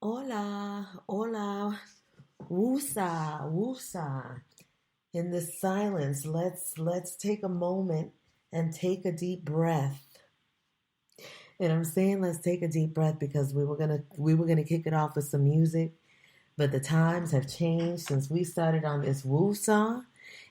Hola, hola, woosah, woosah. In this silence, let's take a moment and take a deep breath. And I'm saying let's take a deep breath because we were gonna kick it off with some music, but the times have changed since we started on this woosah,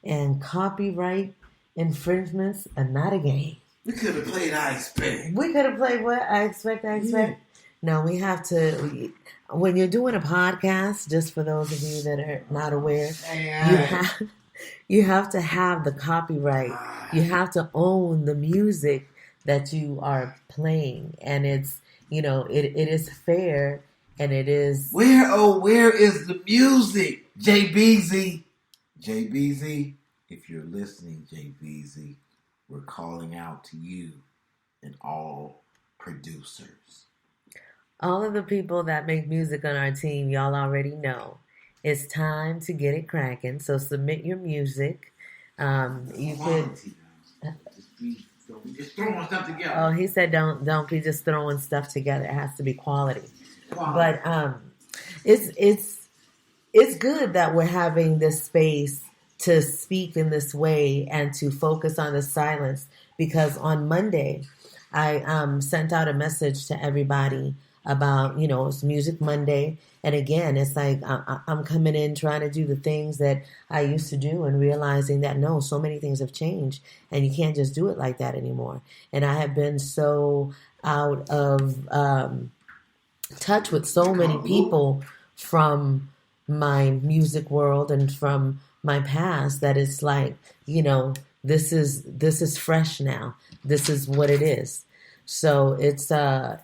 and copyright infringements are not a game. We could have played I Expect. We could have played what? I expect. Yeah. No, we have to. When you're doing a podcast, just for those of you that are not aware, you have to have the copyright. You have to own the music that you are playing, and it is fair, and it is. Where is the music? JBZ. JBZ, if you're listening, JBZ, we're calling out to you and all producers. All of the people that make music on our team, y'all already know. It's time to get it cracking. So submit your music. You could. Don't be just throwing stuff together. Oh, he said don't be just throwing stuff together. It has to be quality. But it's good that we're having this space to speak in this way and to focus on the silence, because on Monday I sent out a message to everybody about, it's Music Monday. And again, it's like I'm coming in trying to do the things that I used to do and realizing that, no, so many things have changed and you can't just do it like that anymore. And I have been so out of touch with so many people from my music world and from my past that it's like, this is fresh now. This is what it is. So it's a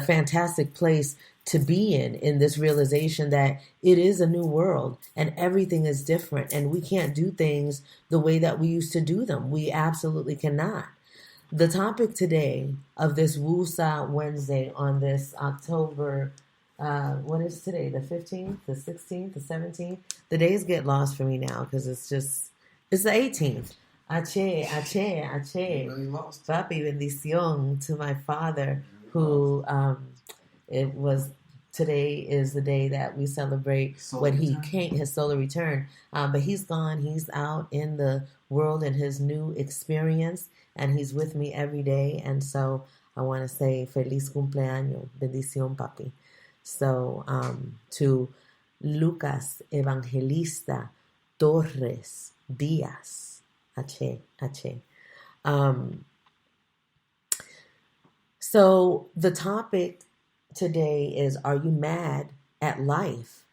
fantastic place to be in this realization that it is a new world and everything is different and we can't do things the way that we used to do them. We absolutely cannot. The topic today of this Woosah Wednesday on this October, what is today? The 15th, the 16th, the 17th? The days get lost for me now because it's the 18th. Ache. Papi bendición to my father who, today is the day that we celebrate his solar return. But he's gone. He's out in the world in his new experience, and he's with me every day. And so I want to say feliz cumpleaños, bendición, papi. So to Lucas Evangelista Torres Díaz. Ache. So the topic today is, are you mad at life?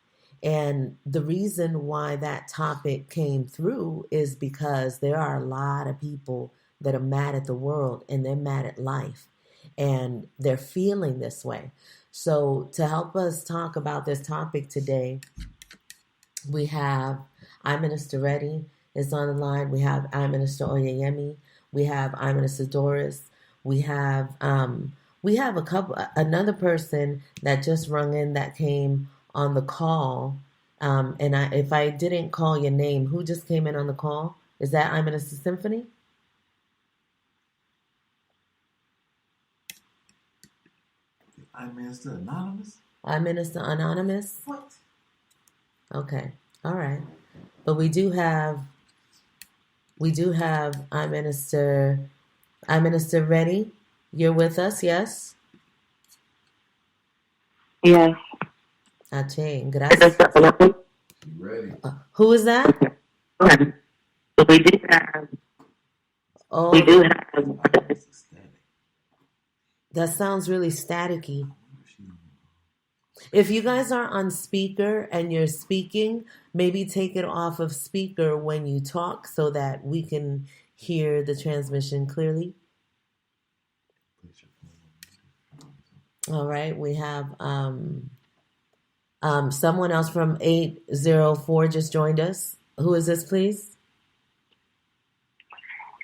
And the reason why that topic came through is because there are a lot of people that are mad at the world and they're mad at life and they're feeling this way. So to help us talk about this topic today, we have Minister Reddy is on the line. We have Minister Oyeyemi. We have Minister Doris. We have another person that just rung in that came on the call. If I didn't call your name, who just came in on the call? Is that Minister Symphony? Minister Anonymous? Minister Anonymous? What? Okay. All right. But we do have Minister Reddy. You're with us, yes? Yes. Ache, gracias. Ready? Who is that? We do have. Oh, We do have. that sounds really staticky. If you guys are on speaker and you're speaking, maybe take it off of speaker when you talk so that we can hear the transmission clearly. All right, we have someone else from 804 just joined us. Who is this, please?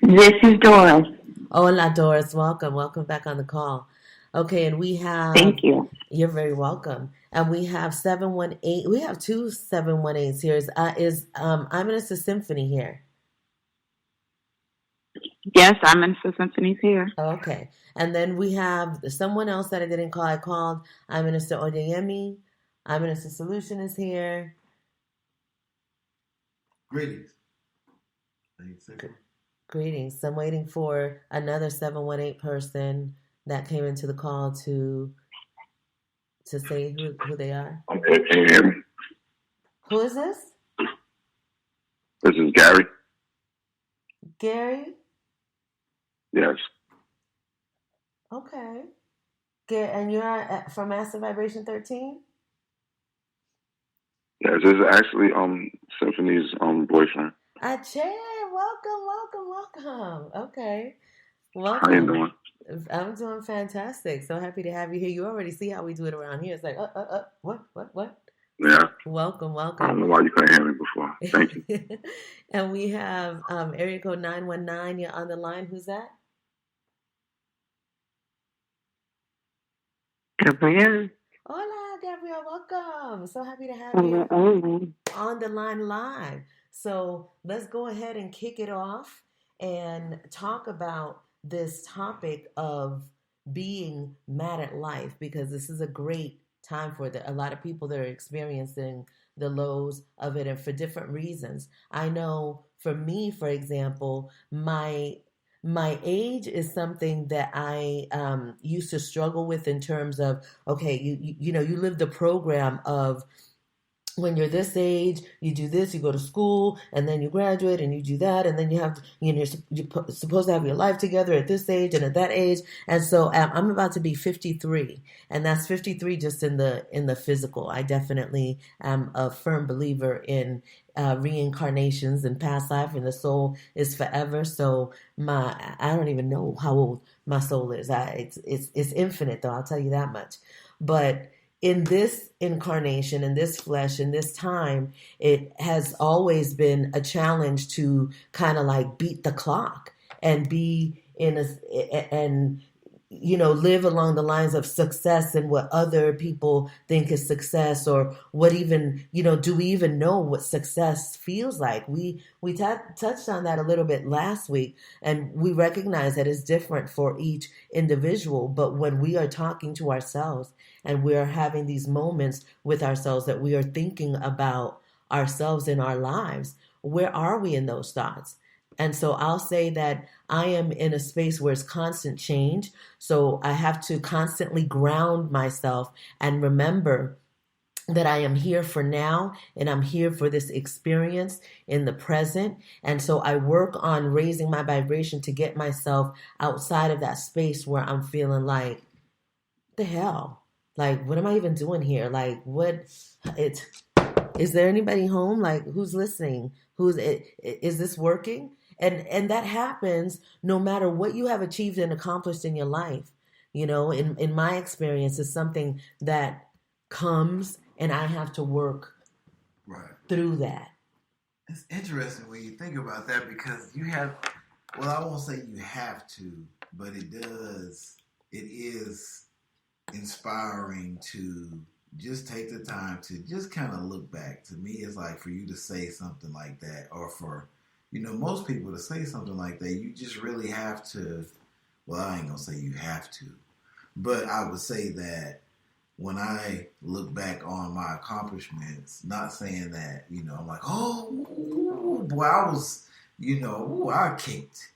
This is Doris. Hola, Doris. Welcome back on the call. Okay, and we have... Thank you. You're very welcome. And we have 718. We have two 718s here. I'm Minister Symphony here. Yes, I'm Minister Symphony's here. Okay. And then we have someone else that I didn't call. I called Minister Oyeyemi. I'm Innocent Solution is here. Greetings. Greetings. I'm waiting for another 718 person that came into the call to say who they are. Okay, can you hear me? Who is this? This is Gary. Gary? Yes. Okay. And you're from Master Vibration 13? Yes, this is actually Symphony's boyfriend. Welcome. Okay. Welcome. How you doing? I'm doing fantastic. So happy to have you here. You already see how we do it around here. It's like, what? Yeah. Welcome. I don't know why you couldn't hear me before. Thank you. And we have area code 919. You're on the line. Who's that? Gabrielle. Hola, Gabrielle. Welcome. So happy to have you on the line live. So let's go ahead and kick it off and talk about this topic of being mad at life, because this is a great time for a lot of people that are experiencing the lows of it, and for different reasons. I know for me, for example, my age is something that I used to struggle with in terms of, okay, you know, you live the program of, when you're this age, you do this, you go to school, and then you graduate, and you do that, and then you have, you're supposed to have your life together at this age and at that age. And so I'm about to be 53, and that's 53 just in the physical. I definitely am a firm believer in reincarnations and past life, and the soul is forever. So I don't even know how old my soul is. It's infinite, though, I'll tell you that much. But in this incarnation, in this flesh, in this time, it has always been a challenge to kind of like beat the clock and be live along the lines of success and what other people think is success, or what even, do we even know what success feels like? We touched on that a little bit last week, and we recognize that it's different for each individual. But when we are talking to ourselves and we are having these moments with ourselves that we are thinking about ourselves in our lives, where are we in those thoughts? And so I'll say that I am in a space where it's constant change. So I have to constantly ground myself and remember that I am here for now, and I'm here for this experience in the present. And so I work on raising my vibration to get myself outside of that space where I'm feeling like, the hell? Like, what am I even doing here? Like, is there anybody home? Like, who's listening? Is this working? And that happens no matter what you have achieved and accomplished in your life. In my experience, it's something that comes, and I have to work through that. It's interesting when you think about that, because you have, well, I won't say you have to, but it is inspiring to just take the time to just kind of look back. To me, it's like, for you to say something like that, or for, most people to say something like that, you just really have to, well, I ain't gonna say you have to, but I would say that when I look back on my accomplishments, not saying that, I'm like, oh, boy, I was, I kicked,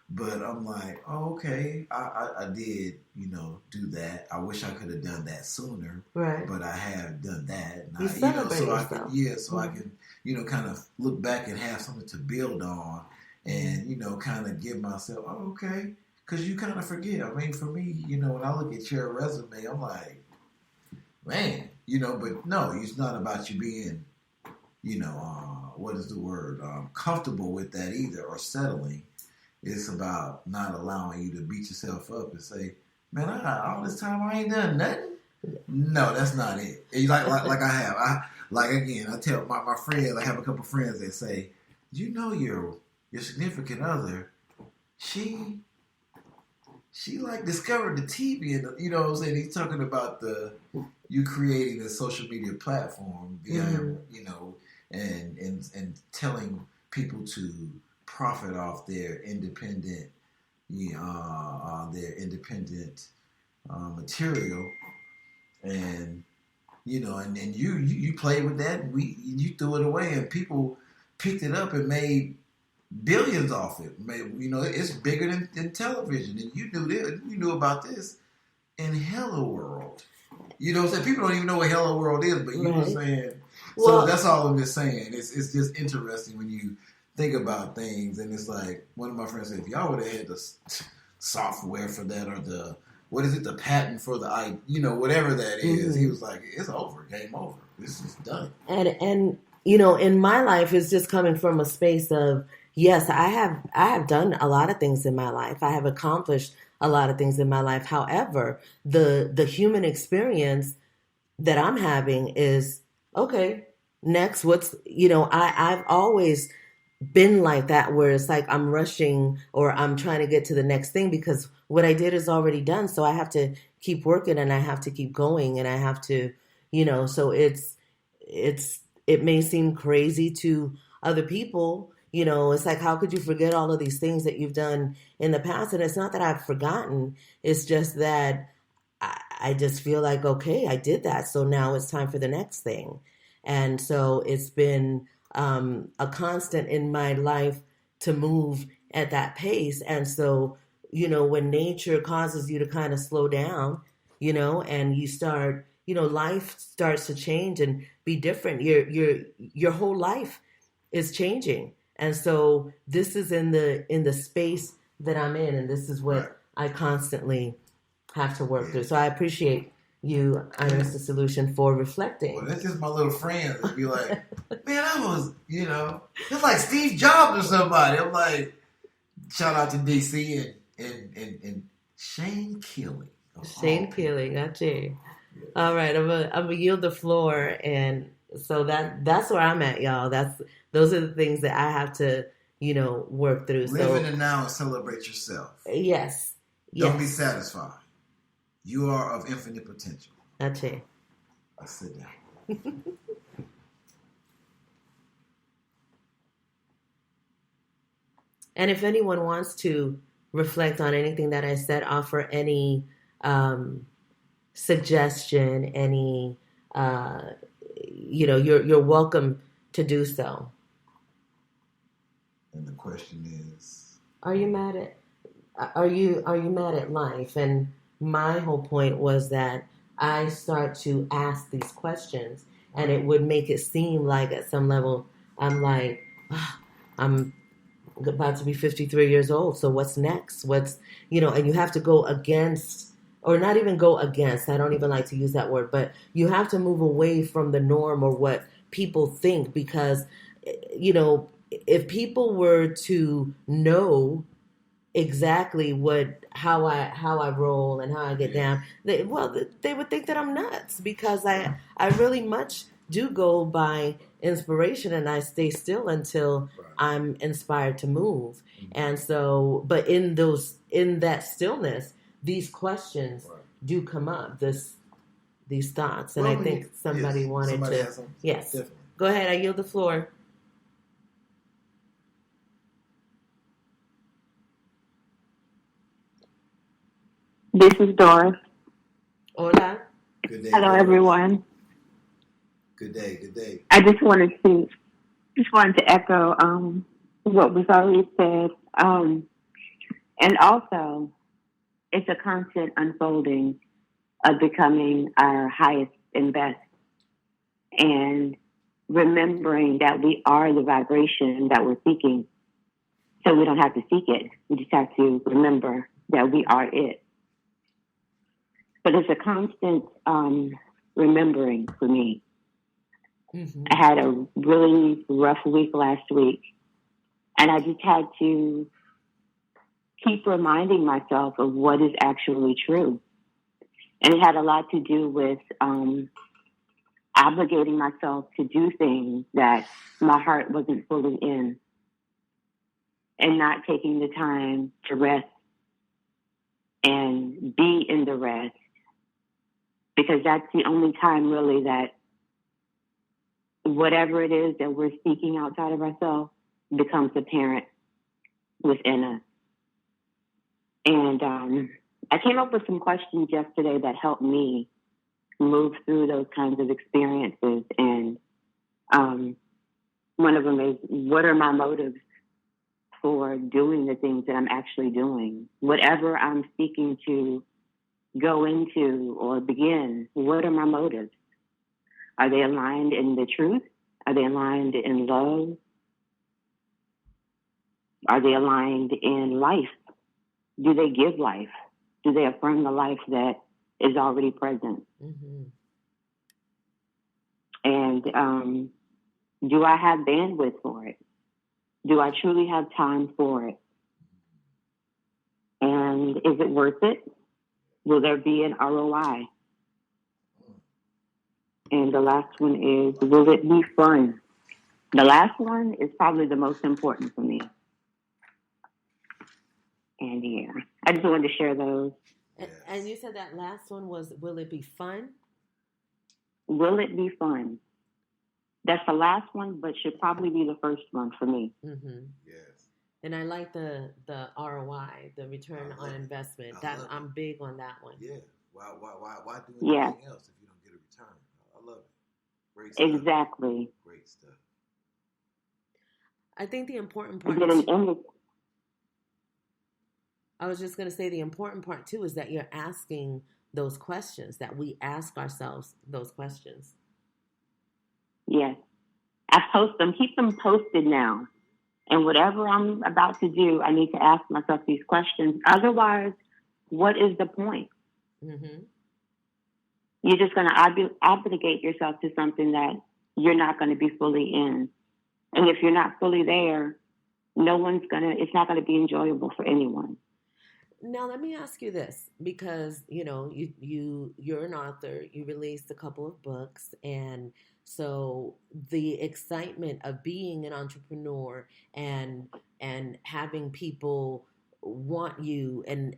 but I'm like, oh, okay, I did, do that. I wish I could have done that sooner, right? But I have done that. And you celebrate yourself. I can, kind of look back and have something to build on, and, kind of give myself, oh, okay. Because you kind of forget. I mean, for me, when I look at your resume, I'm like, man, but no, it's not about you being, what is the word, comfortable with that either, or settling. It's about not allowing you to beat yourself up and say, man, all this time I ain't done nothing. No, that's not it. Like I have. I tell my friends, I have a couple friends that say, your significant other, she like discovered the TV, and you know what I'm saying. He's talking about you creating a social media platform, and telling people to profit off their independent, material, and and you played with that. And you threw it away, and people picked it up and made billions off it. It's bigger than television, and you knew this. You knew about this in Hello World. You know what I'm saying? People don't even know what Hello World is, but you know what I'm saying? So that's all I'm just saying. It's just interesting when you think about things, and it's like one of my friends said, if y'all would have had the software for that or the patent for the whatever that is, he was like, it's over, game over. This is done. And in my life, it's just coming from a space of, yes, I have done a lot of things in my life. I have accomplished a lot of things in my life. However, the human experience that I'm having is, okay, next, I've always been like that, where it's like I'm rushing or I'm trying to get to the next thing because what I did is already done. So I have to keep working and I have to keep going and I have to, so it may seem crazy to other people. It's like, how could you forget all of these things that you've done in the past? And it's not that I've forgotten. It's just that I just feel like, okay, I did that. So now it's time for the next thing. And so it's been a constant in my life to move at that pace. And so, when nature causes you to kind of slow down, and you start, life starts to change and be different. Your whole life is changing. And so this is in the space that I'm in, and this is what I constantly have to work through. So I appreciate you, Mr. Solution, for reflecting. Well, that's just my little friends that be like, man, I was, it's like Steve Jobs or somebody. I'm like, shout out to DC and Shane Killing. Shane Killing, gotcha. Yeah. All right, I'm gonna yield the floor, and so that's where I'm at, y'all. Those are the things that I have to, work through. Live in the now and celebrate yourself. Yes. Don't be satisfied. You are of infinite potential. That's it. I sit down. And if anyone wants to reflect on anything that I said, offer any suggestion, any, you're welcome to do so. And the question is, are you mad at life? And my whole point was that I start to ask these questions, and it would make it seem like at some level I'm like, I'm about to be 53 years old, so what's next? And you have to go against, or not even go against, I don't even like to use that word, but you have to move away from the norm or what people think, because, if people were to know exactly how I roll and how I get down, they would think that I'm nuts, because I really much do go by inspiration, and I stay still until I'm inspired to move. And so, but in that stillness, these questions do come up, these thoughts, and I think somebody wanted to. Yes, definitely. Go ahead. I yield the floor. This is Doris. Hola. Good day. Hello, Doris. everyone. Good day. Good day. I just wanted to echo what was already said, and also it's a constant unfolding of becoming our highest and best, and remembering that we are the vibration that we're seeking. So we don't have to seek it. We just have to remember that we are it. But it's a constant remembering for me. Mm-hmm. I had a really rough week last week, and I just had to keep reminding myself of what is actually true. And it had a lot to do with obligating myself to do things that my heart wasn't fully in, and not taking the time to rest and be in the rest, because that's the only time really that whatever it is that we're seeking outside of ourselves becomes apparent within us. And I came up with some questions yesterday that helped me move through those kinds of experiences. And one of them is, what are my motives for doing the things that I'm actually doing? Whatever I'm seeking to go into or begin, what are my motives? Are they aligned in the truth? Are they aligned in love? Are they aligned in life? Do they give life? Do they affirm the life that is already present? Mm-hmm. And do I have bandwidth for it? Do I truly have time for it? And is it worth it? Will there be an ROI? And the last one is, will it be fun? The last one is probably the most important for me. And yeah, I just wanted to share those. And you said that last one was, will it be fun? Will it be fun? That's the last one, but should probably be the first one for me. Mm-hmm. Yes. And I like the ROI, the return on investment. I'm big on that one. Yeah. Why do anything else if you don't get a return? I love it. Great stuff. Exactly. Great stuff. I think the important part. I was just going to say the important part too is that you're asking those questions, that we ask ourselves those questions. Yes. I post them, keep them posted now. And whatever I'm about to do, I need to ask myself these questions. Otherwise, what is the point? Mm-hmm. You're just going to obligate yourself to something that you're not going to be fully in. And if you're not fully there, it's not going to be enjoyable for anyone. Now, let me ask you this, because, you're an author, you released a couple of books, and so the excitement of being an entrepreneur and having people want you and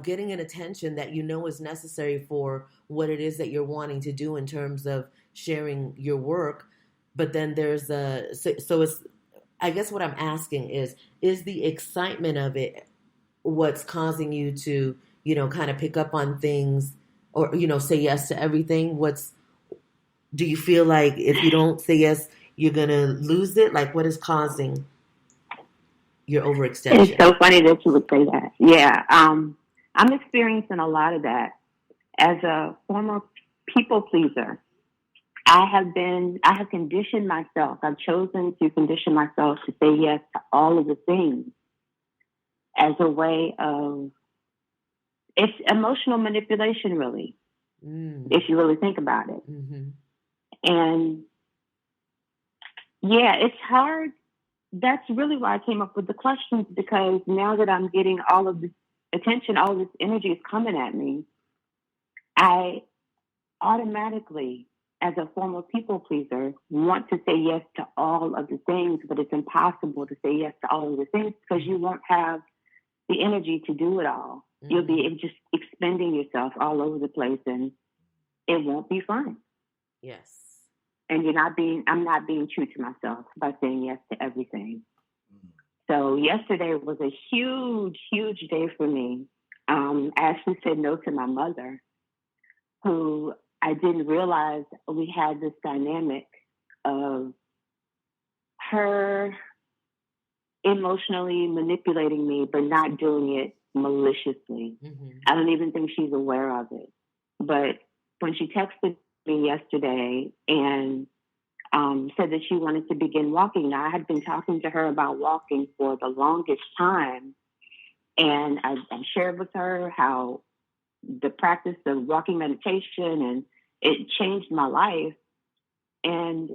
getting an attention that is necessary for what it is that you're wanting to do in terms of sharing your work. But then there's so it's, I guess what I'm asking is the excitement of it what's causing you to, kind of pick up on things or, say yes to everything? Do you feel like if you don't say yes, you're going to lose it? Like, what is causing your overextension? It's so funny that you would say that. Yeah. I'm experiencing a lot of that. As a former people pleaser, I have conditioned myself. I've chosen to condition myself to say yes to all of the things as a way of, it's emotional manipulation, really, if you really think about it. Mm-hmm. And yeah, it's hard. That's really why I came up with the questions, because now that I'm getting all of this attention, all of this energy is coming at me, I automatically, as a former people pleaser, want to say yes to all of the things, but it's impossible to say yes to all of the things because you won't have the energy to do it all. Mm-hmm. You'll be just expending yourself all over the place, and it won't be fun. Yes. And I'm not being true to myself by saying yes to everything. Mm-hmm. So yesterday was a huge, huge day for me. I actually said no to my mother, who I didn't realize we had this dynamic of her emotionally manipulating me, but not doing it maliciously. Mm-hmm. I don't even think she's aware of it. But when she texted me yesterday and said that she wanted to begin walking, now I had been talking to her about walking for the longest time. And I shared with her how the practice of walking meditation, and it changed my life. And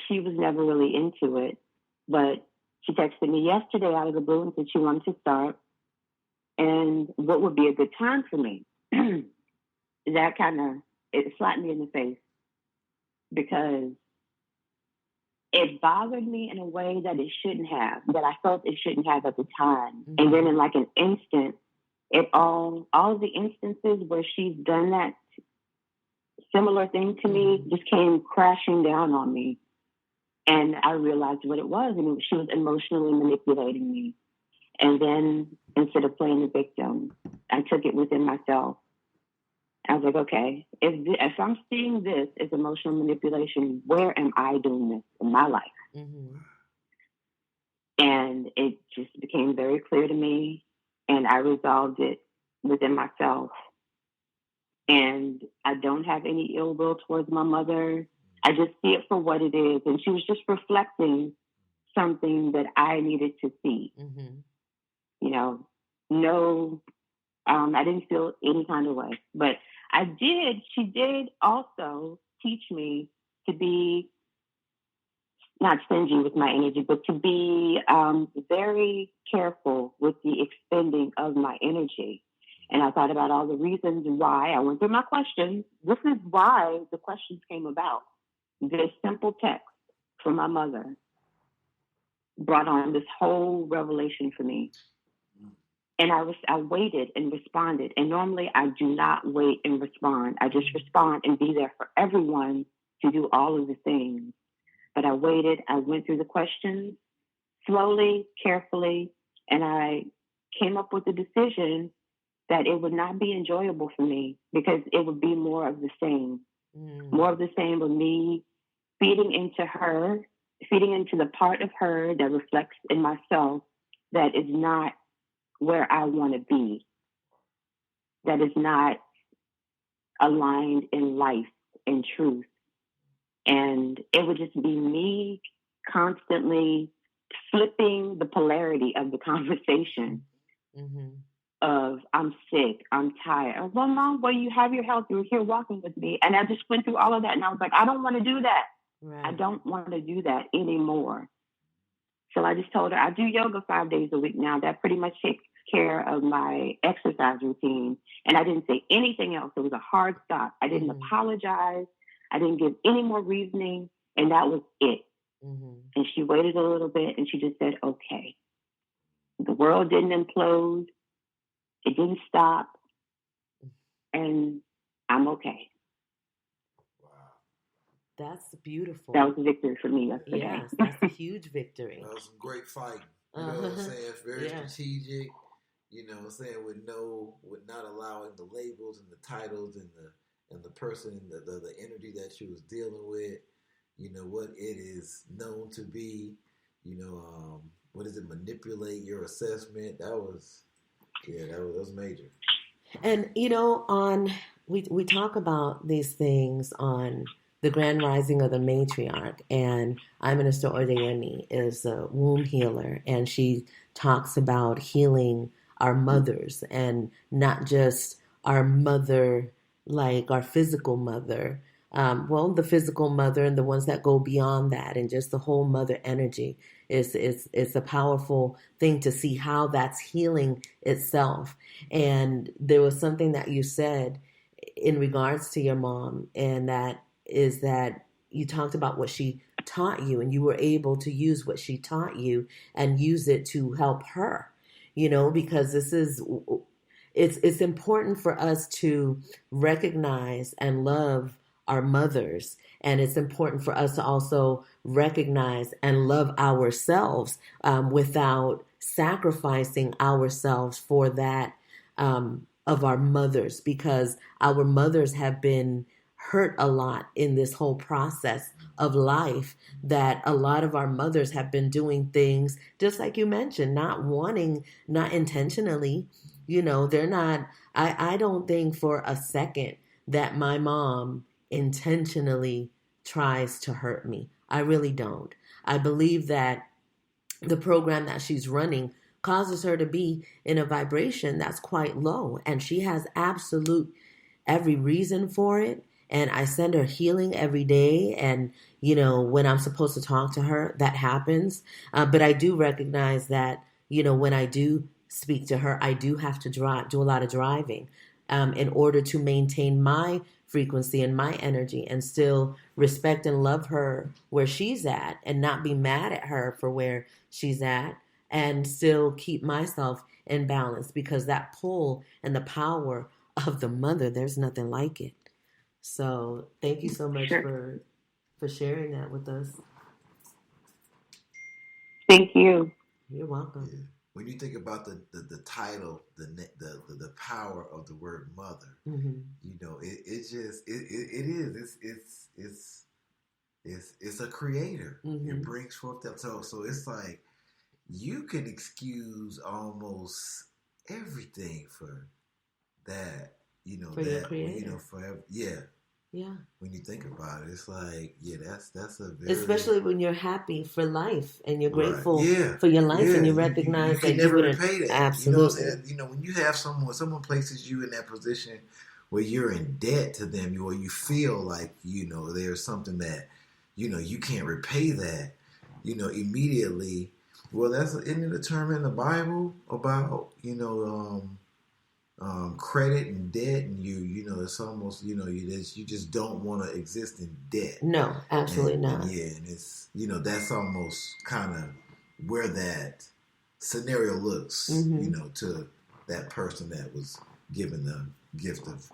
she was never really into it. But she texted me yesterday out of the blue and said she wanted to start. And what would be a good time for me? That it slapped me in the face, because it bothered me in a way that it shouldn't have, that I felt it shouldn't have at the time. Mm-hmm. And then in like an instant, all of the instances where she's done that similar thing to me just came crashing down on me. And I realized what it was. And she was emotionally manipulating me. And then instead of playing the victim, I took it within myself. I was like, okay, if I'm seeing this as emotional manipulation, where am I doing this in my life? Mm-hmm. And it just became very clear to me, and I resolved it within myself. And I don't have any ill will towards my mother. I just see it for what it is. And she was just reflecting something that I needed to see. Mm-hmm. You know, no, I didn't feel any kind of way. But she did also teach me to be not stingy with my energy, but to be very careful with the expending of my energy. And I thought about all the reasons why. I went through my questions. This is why the questions came about. This simple text from my mother brought on this whole revelation for me. And I waited and responded. And normally I do not wait and respond. I just respond and be there for everyone to do all of the things. But I waited. I went through the questions slowly, carefully, and I came up with a decision that it would not be enjoyable for me because it would be more of the same. More of the same of me feeding into her, feeding into the part of her that reflects in myself that is not where I want to be, that is not aligned in life and truth. And it would just be me constantly flipping the polarity of the conversation of I'm sick, I'm tired. Well, Mom, well, you have your health. You're here walking with me. And I just went through all of that. And I was like, I don't want to do that. Right. I don't want to do that anymore. So I just told her I do yoga 5 days a week now. That pretty much takes care of my exercise routine. And I didn't say anything else. It was a hard stop. I didn't apologize. I didn't give any more reasoning. And that was it. And she waited a little bit and she just said, okay. The world didn't implode. It didn't stop. And I'm okay. That's beautiful. That was a victory for me yesterday. Yes, that's a huge victory. That was some great fighting. You know what I'm saying? It's very strategic. You know what I'm saying? With not allowing the labels and the titles and the person, the energy that she was dealing with. You know what it is known to be. You know, what is it? Manipulate your assessment. That was major. And you know, we talk about these things on the Grand Rising of the Matriarch, and I, Minister Ordeyemi, is a womb healer, and she talks about healing our mothers, and not just our mother, like our physical mother, the physical mother and the ones that go beyond that, and just the whole mother energy. It's a powerful thing to see how that's healing itself. And there was something that you said in regards to your mom, and that is that you talked about what she taught you, and you were able to use what she taught you and use it to help her, you know, because it's important for us to recognize and love our mothers. And it's important for us to also recognize and love ourselves without sacrificing ourselves for that of our mothers, because our mothers have been hurt a lot in this whole process of life, that a lot of our mothers have been doing things, just like you mentioned, not wanting, not intentionally, you know, they're not, I don't think for a second that my mom intentionally tries to hurt me. I really don't. I believe that the program that she's running causes her to be in a vibration that's quite low, and she has absolute every reason for it. And I send her healing every day. And, you know, when I'm supposed to talk to her, that happens. But I do recognize that, you know, when I do speak to her, I do have to do a lot of driving in order to maintain my frequency and my energy, and still respect and love her where she's at, and not be mad at her for where she's at, and still keep myself in balance, because that pull and the power of the mother, there's nothing like it. So thank you so much for sharing that with us. Thank you. You're welcome. Yeah. When you think about the title, the power of the word mother, you know, just it is it's a creator. Mm-hmm. It brings forth that. So it's like you can excuse almost everything for that. For your creator. Forever. Yeah. When you think about it, it's like, that's a very, especially when you're happy for life and you're right. grateful Yeah. for your life, Yeah. and you recognize you can that never you wouldn't repay that. absolutely. You know what I'm saying? When you have someone places you in that position where you're in debt to them, or you feel like there's something that you can't repay that, immediately. Well, isn't it a term in the Bible about credit and debt, and it's almost you just don't want to exist in debt. No, absolutely not. And it's that's almost kind of where that scenario looks, to that person that was given the gift of birth.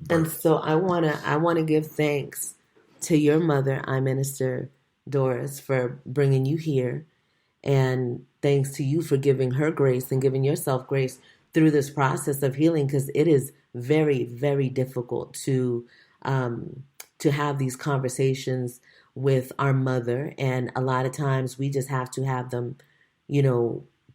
And so I wanna give thanks to your mother, I Minister Doris, for bringing you here, and thanks to you for giving her grace and giving yourself grace through this process of healing, because it is very, very difficult to have these conversations with our mother, and a lot of times we just have to have them,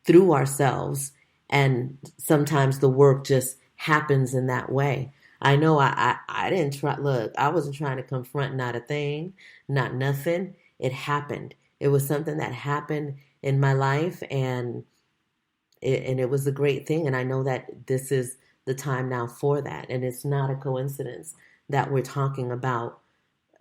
through ourselves, and sometimes the work just happens in that way. I know I didn't try. Look, I wasn't trying to confront not a thing, not nothing. It happened. It was something that happened in my life, and it was a great thing. And I know that this is the time now for that. And it's not a coincidence that we're talking about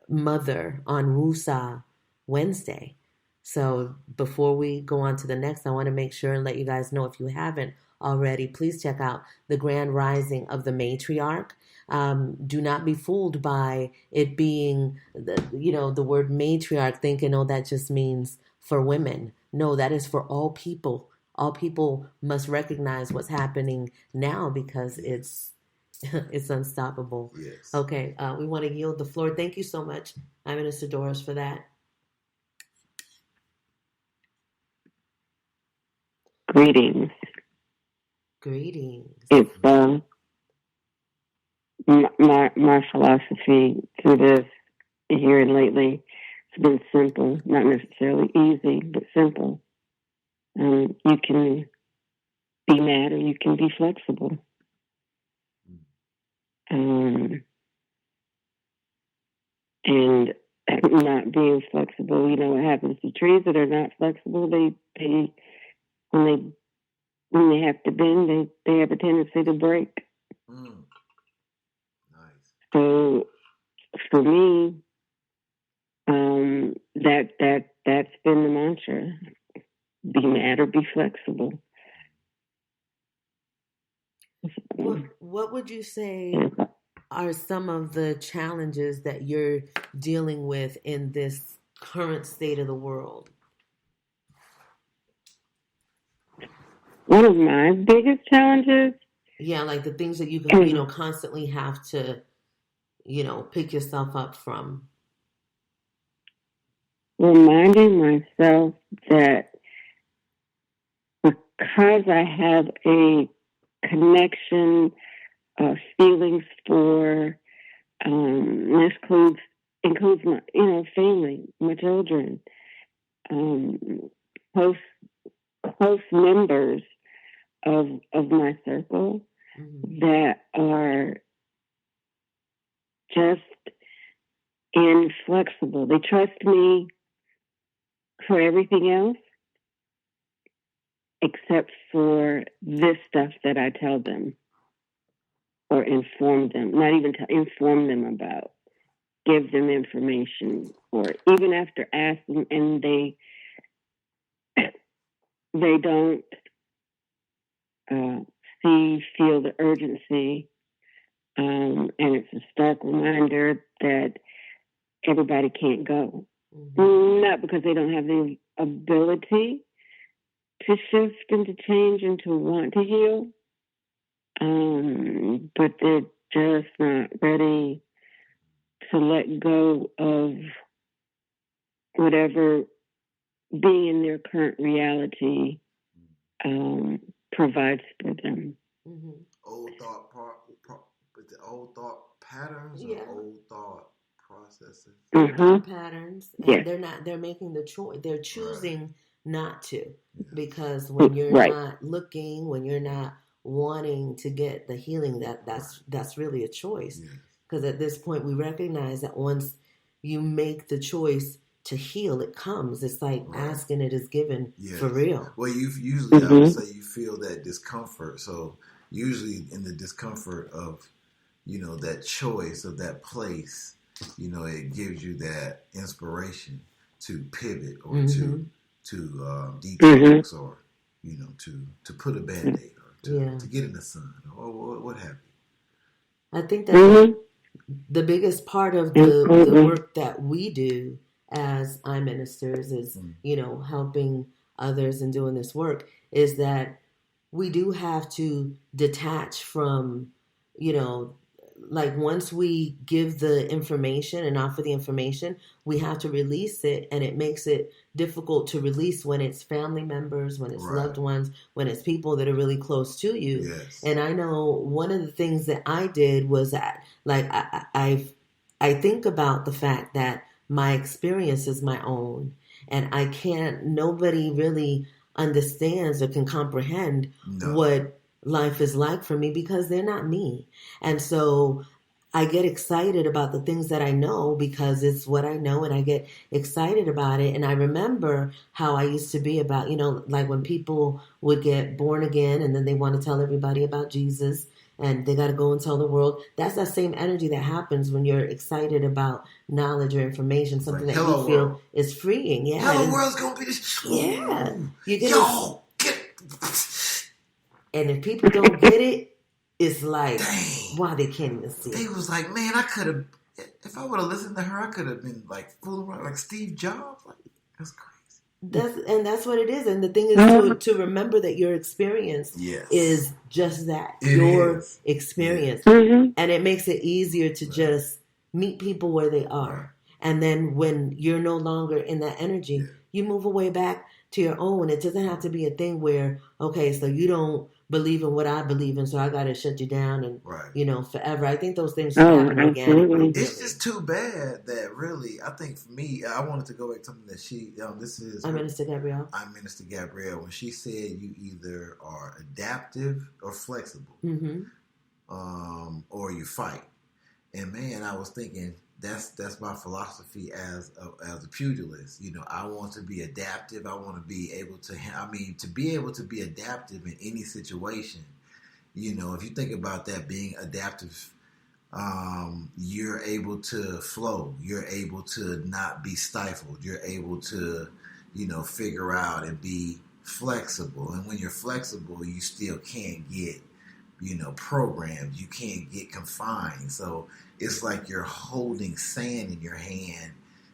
Mother on Woosah Wednesday. So before we go on to the next, I want to make sure and let you guys know, if you haven't already, please check out the Grand Rising of the Matriarch. Do not be fooled by it being the word matriarch, thinking, oh, that just means for women. No, that is for all people. All people must recognize what's happening now, because it's unstoppable. Yes. Okay, we want to yield the floor. Thank you so much, Minister Doris, for that. Greetings. It's my philosophy through this here and lately. It's been simple, not necessarily easy, but simple. You can be mad or you can be flexible. And not being flexible, what happens to trees that are not flexible? They when they have to bend, they have a tendency to break. Nice. So for me, that's been the mantra: be mad or be flexible. What would you say are some of the challenges that you're dealing with in this current state of the world? One of my biggest challenges? Yeah, like the things that you can, constantly have to, pick yourself up from. Reminding myself that because I have a connection, feelings for, this includes my, family, my children, close members of my circle, that are just inflexible. They trust me for everything else except for this stuff that I tell them or inform them, not even to inform them about, give them information, or even after asking and they don't feel the urgency, and it's a stark reminder that everybody can't go. Not because they don't have the ability to shift and to change and to want to heal, but they're just not ready to let go of whatever being in their current reality provides for them. Old thought old thought patterns or old thought processes. Thought patterns, and Yes. they're making the choice. They're choosing not to, Yes. because when you're Right. not looking, when you're not wanting to get the healing, that's really a choice. Yes. Because at this point, we recognize that once you make the choice to heal, it comes. It's like asking, it is given for real. Well, you usually, I would say, you feel that discomfort. So usually in the discomfort of, you know, that choice of that place, you know, it gives you that inspiration to pivot or to detox or, you know, to put a Band-Aid or to get in the sun or what have you. I think that the biggest part of the work that we do as eye ministers is, you know, helping others and doing this work, is that we do have to detach from, you know, like once we give the information and offer the information, we have to release it, and it makes it difficult to release when it's family members, when it's loved ones, when it's people that are really close to you. Yes. And I know one of the things that I did was that, like, I think about the fact that my experience is my own, and nobody really understands or can comprehend what life is like for me, because they're not me. And so I get excited about the things that I know because it's what I know, and I get excited about it. And I remember how I used to be about, you know, like when people would get born again and then they want to tell everybody about Jesus and they got to go and tell the world. That's that same energy that happens when you're excited about knowledge or information, something that you feel is freeing. Yeah. Hello world's going to be this. Yeah. Yo, get. And if people don't get it, it's like, wow, they can't even see it. They was like, man, I could have, if I would have listened to her, I could have been like fooling around like Steve Jobs. Like, that's crazy. That's what it is. And the thing is to remember that your experience is just that, your experience. Mm-hmm. And it makes it easier to just meet people where they are. And then when you're no longer in that energy, you move away back to your own. It doesn't have to be a thing where, okay, so you don't believe in what I believe in, so I got to shut you down and, you know, forever. I think those things should happen organically. It's just too bad that really, I think for me, I wanted to go back to something that I'm Minister Gabrielle. I'm Minister Gabrielle. When she said you either are adaptive or flexible, or you fight. And man, I was thinking, that's my philosophy as a pugilist. You know, I want to be adaptive. I want to be able to. To be able to be adaptive in any situation. You know, if you think about that being adaptive, you're able to flow. You're able to not be stifled. You're able to, you know, figure out and be flexible. And when you're flexible, you still can't get, you know, programmed. You can't get confined. So it's like you're holding sand in your hand,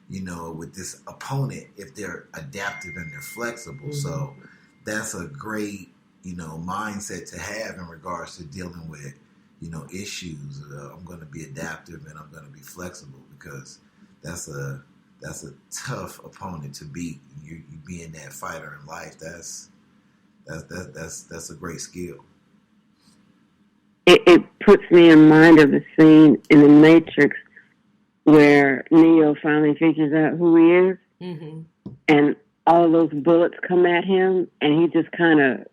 you know, with this opponent if they're adaptive and they're flexible. So that's a great, you know, mindset to have in regards to dealing with, you know, issues. I'm going to be adaptive and I'm going to be flexible, because that's a tough opponent to beat. You being that fighter in life, that's a great skill. It puts me in mind of the scene in The Matrix where Neo finally figures out who he is, and all those bullets come at him, and he just kind of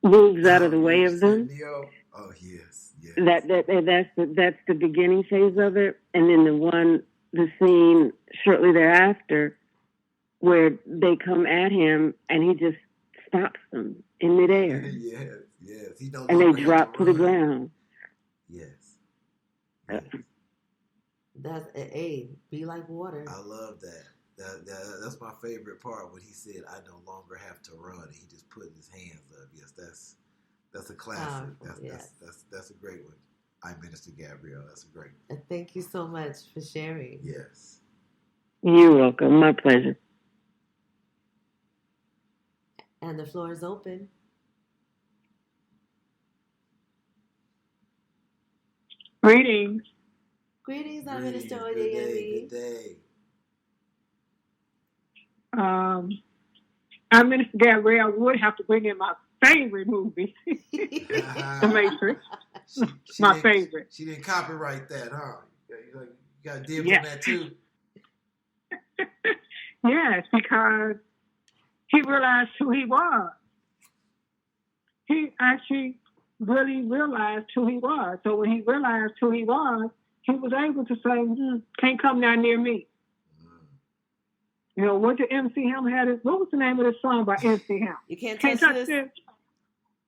moves out of the way of them. Neo? Oh, yes. That's the beginning phase of it, and then the scene shortly thereafter where they come at him, and he just stops them in midair. Yes. And they drop to the ground. Yes. That's be like water. I love that. That's my favorite part when he said, "I no longer have to run." He just put his hands up. Yes, that's a classic. That's a great one. I'm Minister Gabrielle. That's a great one. Thank you so much for sharing. Yes. You're welcome. My pleasure. And the floor is open. Greetings. I'm Minister Oyeyemi. Good day. I'm Minister Gabrielle. Would have to bring in my favorite movie, The Matrix. My favorite. She didn't copyright that, huh? You got dibs Yes. on that too. Yes, because he realized who he was. He actually really realized who he was. So when he realized who he was able to say, can't come down near me. You know, what did MC Hammer have? What was the name of the song by MC Hammer? You can't touch this.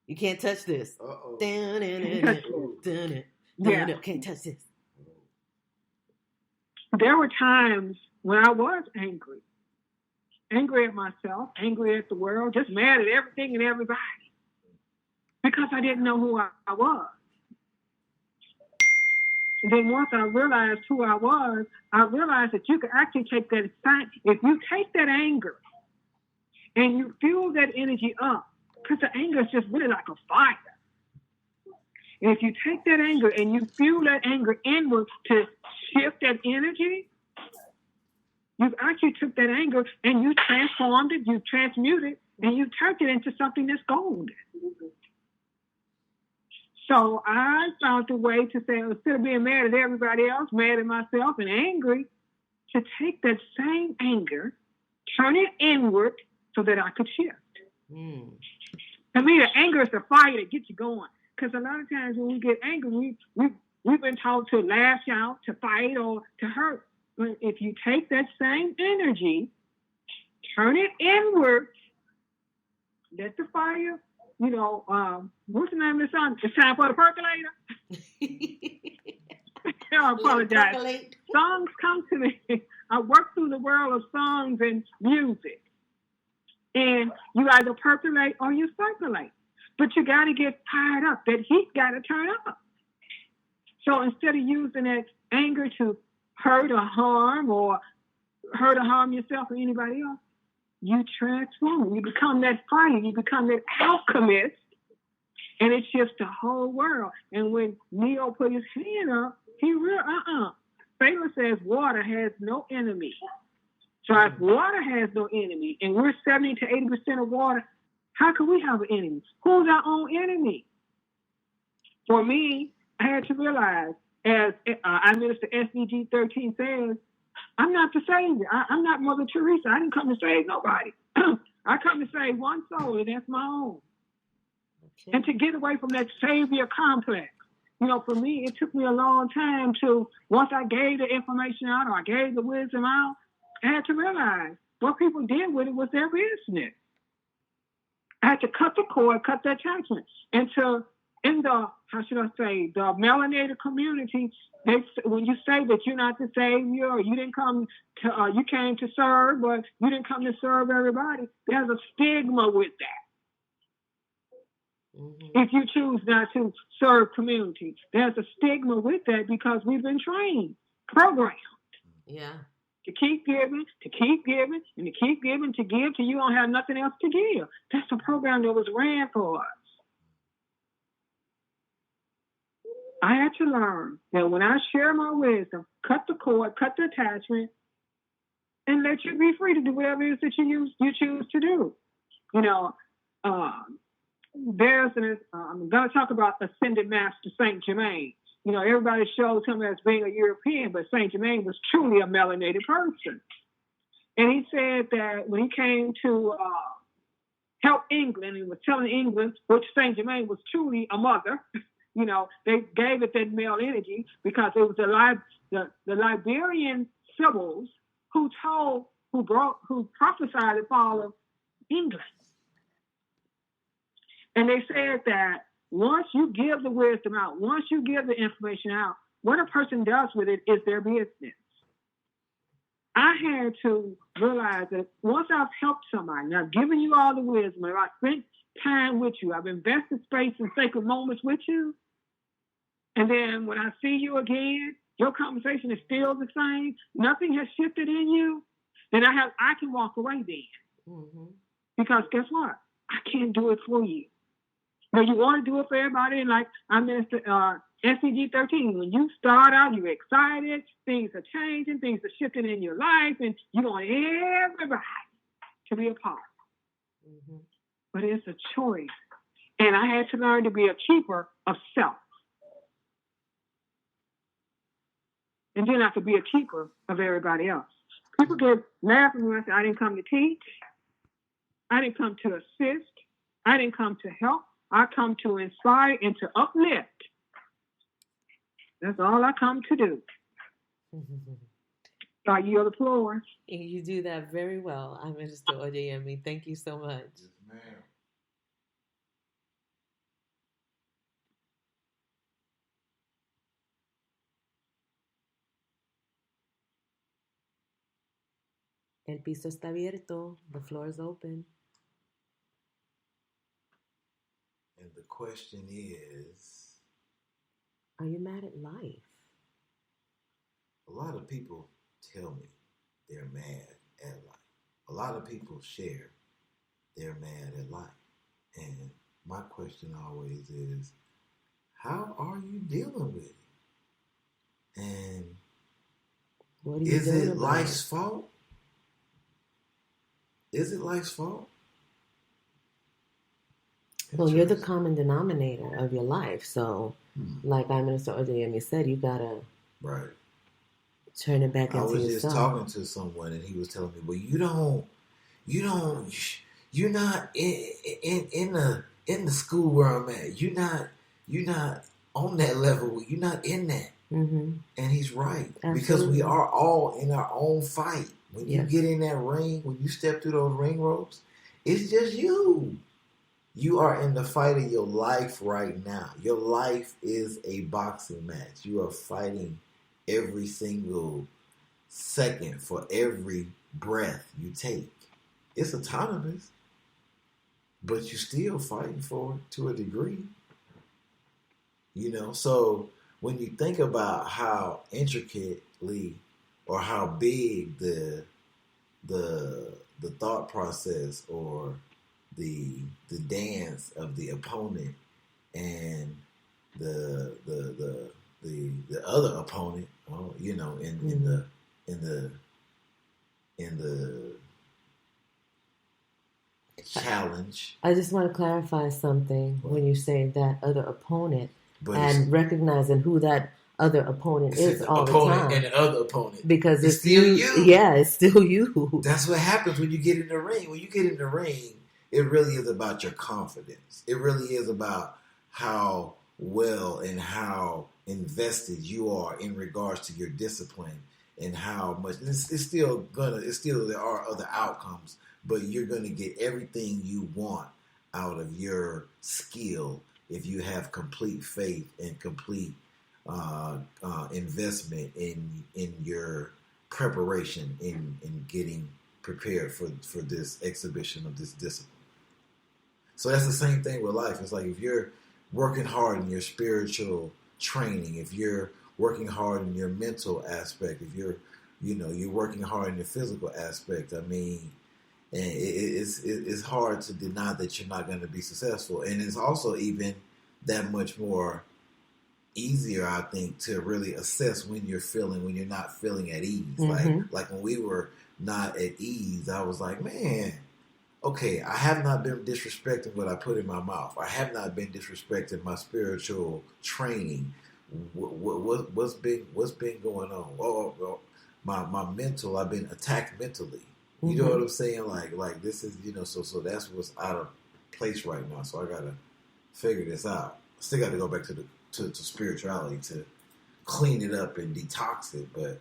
You can't touch this. Uh-oh. Yeah. Can't touch this. There were times when I was angry. Angry at myself, angry at the world, just mad at everything and everybody. Because I didn't know who I was. And then once I realized who I was, I realized that you could actually take that sign. If you take that anger and you fuel that energy up, because the anger is just really like a fire. And if you take that anger and you fuel that anger inward to shift that energy, you've actually took that anger and you transformed it, you transmuted it, and you turned it into something that's golden. So I found a way to say, instead of being mad at everybody else, mad at myself and angry, to take that same anger, turn it inward so that I could shift. To me, the anger is the fire that gets you going. Because a lot of times when we get angry, we've been taught to lash out, to fight, or to hurt. But if you take that same energy, turn it inward, let the fire, what's the name of the song? It's time for the percolator. I apologize. Songs come to me. I work through the world of songs and music. And you either percolate or you circulate. But you got to get fired up. That heat got to turn up. So instead of using that anger to hurt or harm yourself or anybody else, you transform. You become that fire. You become that alchemist. And it shifts the whole world. And when Neo put his hand up, he realized, Sailor says water has no enemy. So if water has no enemy, and we're 70 to 80% of water, how can we have an enemy? Who's our own enemy? For me, I had to realize, as our minister SDG 13 says, I'm not the savior. I'm not Mother Teresa. I didn't come to save nobody. I come to save one soul, and that's my own. Okay. And to get away from that savior complex. For me, it took me a long time to, once I gave the information out or I gave the wisdom out, I had to realize what people did with it was their business. I had to cut the cord, cut the attachment. And in the melanated community, when you say that you're not the savior, or you didn't come to, you came to serve, but you didn't come to serve everybody, there's a stigma with that. Mm-hmm. If you choose not to serve community, there's a stigma with that because we've been trained, programmed. Yeah. To keep giving, and to keep giving, to give till you don't have nothing else to give. That's a program that was ran for us. I had to learn that when I share my wisdom, cut the cord, cut the attachment, and let you be free to do whatever it is that you choose to do. I'm going to talk about Ascended Master Saint Germain. Everybody shows him as being a European, but Saint Germain was truly a melanated person. And he said that when he came to help England and was telling England, which Saint Germain was truly a mother, they gave it that male energy because it was the Liberian Sibyls who prophesied the fall of England. And they said that once you give the wisdom out, once you give the information out, what a person does with it is their business. I had to realize that once I've helped somebody, and I've given you all the wisdom, and I've spent time with you, I've invested space and sacred moments with you, and then when I see you again, your conversation is still the same, nothing has shifted in you, then I can walk away then. Mm-hmm. Because guess what? I can't do it for you. But you want to do it for everybody, and like I mentioned, SCG 13, when you start out, you're excited, things are changing, things are shifting in your life, and you want everybody to be a part. Mm-hmm. But it's a choice. And I had to learn to be a keeper of self. And then I could be a keeper of everybody else. People get mad at me when I say I didn't come to teach. I didn't come to assist. I didn't come to help. I come to inspire and to uplift. That's all I come to do. I yield the floor. You do that very well. I'm Minister Oyeyemi. Thank you so much. Yes, ma'am. El piso está abierto. The floor is open. And the question is, are you mad at life? A lot of people tell me they're mad at life. A lot of people share they're mad at life. And my question always is, how are you dealing with it? And what are you is doing it about life's fault? Is it life's fault? Well, you're the common denominator of your life. So, like Minister Oyeyemi said, you got to turn it back into yourself. I was just talking to someone, and he was telling me, well, you're not in the school where I'm at. You're not on that level. You're not in that. Mm-hmm. And he's right. Absolutely. Because we are all in our own fight. When you get in that ring, when you step through those ring ropes, it's just you. You are in the fight of your life right now. Your life is a boxing match. You are fighting every single second for every breath you take. It's autonomous, but you're still fighting for it to a degree. So when you think about how intricately or how big the thought process or the dance of the opponent and the other opponent, in the challenge. I just want to clarify something when you say that other opponent and recognizing who that other opponent is all the time. And the other opponent. Because it's still you. Yeah, it's still you. That's what happens when you get in the ring. When you get in the ring, it really is about your confidence. It really is about how well and how invested you are in regards to your discipline and how much there are other outcomes, but you're gonna get everything you want out of your skill if you have complete faith and complete investment in your preparation in getting prepared for this exhibition of this discipline. So that's the same thing with life. It's like if you're working hard in your spiritual training, if you're working hard in your mental aspect, if you're working hard in your physical aspect, I mean, and it's hard to deny that you're not going to be successful. And it's also even that much more easier, I think, to really assess when you're not feeling at ease. Mm-hmm. Like when we were not at ease, I was like, man, okay, I have not been disrespecting what I put in my mouth. I have not been disrespecting my spiritual training. What's been going on? My mental, I've been attacked mentally. You know what I'm saying? Like this is, so that's what's out of place right now. So I gotta figure this out. I still got to go back to spirituality to clean it up and detox it, but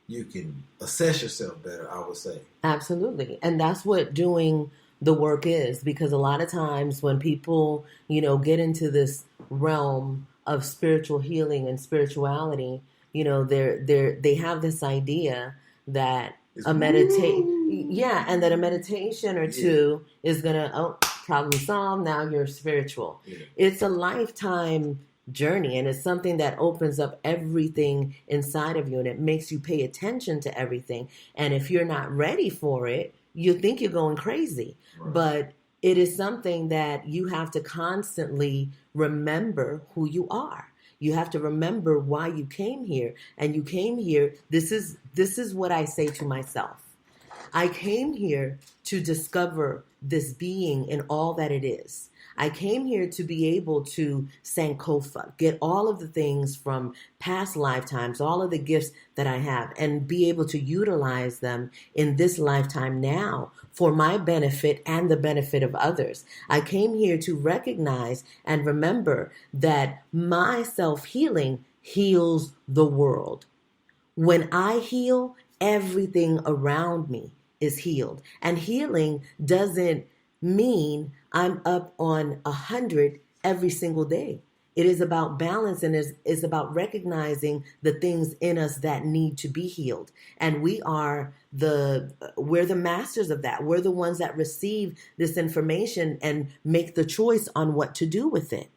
you can assess yourself better, I would say. Absolutely. And that's what doing the work is, because a lot of times when people, get into this realm of spiritual healing and spirituality, they have this idea that and that a meditation or two is gonna problem solved. Now you're spiritual. Yeah. It's a lifetime journey, and it's something that opens up everything inside of you, and it makes you pay attention to everything. And if you're not ready for it, you think you're going crazy. Right. But it is something that you have to constantly remember who you are. You have to remember why you came here. And you came here, this is what I say to myself. I came here to discover this being in all that it is. I came here to be able to Sankofa, get all of the things from past lifetimes, all of the gifts that I have, and be able to utilize them in this lifetime now for my benefit and the benefit of others. I came here to recognize and remember that my self-healing heals the world. When I heal, everything around me is healed. And healing doesn't mean I'm up on 100 every single day. It is about balance, and is about recognizing the things in us that need to be healed. And we're the masters of that. We're the ones that receive this information and make the choice on what to do with it.